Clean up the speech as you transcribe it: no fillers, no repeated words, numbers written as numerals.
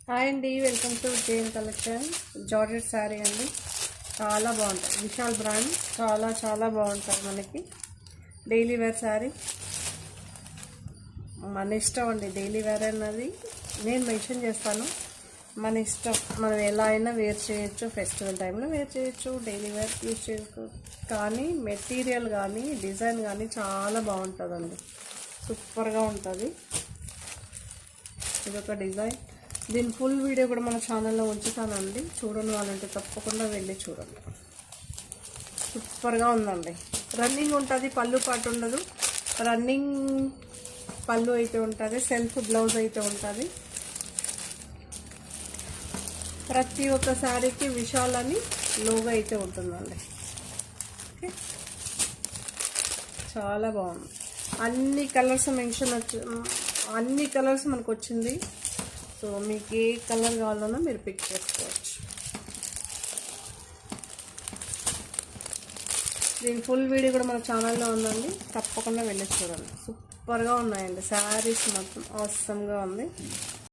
Hi అండి, welcome to JN collection. Georgette sari అండి, చాలా బాగుంటుంది. విశాల్ బ్రాండ్, చాలా చాలా బాగుంటుంది. మనకి డైలీ వేర్ శారీ మన ఇష్టం అండి. డైలీ వేర్ అన్నది నేను మెన్షన్ చేస్తాను, మన ఇష్టం. మనం ఎలా అయినా వేర్ చేయొచ్చు, ఫెస్టివల్ టైంలో వేర్ చేయొచ్చు, డైలీ వేర్ యూజ్ చేసుకో. కానీ మెటీరియల్ కానీ డిజైన్ కానీ చాలా బాగుంటుందండి, సూపర్గా ఉంటుంది. ఇదొక డిజైన్. దీని ఫుల్ వీడియో కూడా మన ఛానల్లో ఉంచుతానండి, చూడని వాళ్ళంటే తప్పకుండా వెళ్ళి చూడండి. సూపర్గా ఉందండి. రన్నింగ్ ఉంటుంది, పళ్ళు పాటు ఉండదు. రన్నింగ్ పళ్ళు అయితే ఉంటుంది, సెల్ఫ్ బ్లౌజ్ అయితే ఉంటుంది. ప్రతి ఒక్క శారీకి విశాల్ అని లోగో అయితే ఉంటుందండి. ఓకే, చాలా బాగుంది. అన్ని కలర్స్ మెన్షన్ అన్ని కలర్స్ మనకు వచ్చింది. సో మీకు ఏ కలర్ కావాలన్నా మీరు పిక్ చేసుకోవచ్చు. దీని ఫుల్ వీడియో కూడా మన ఛానల్లో ఉందండి, తప్పకుండా వెళ్ళి చూడండి. సూపర్గా ఉన్నాయండి శారీస్, మొత్తం ఆసమ్గా ఉంది.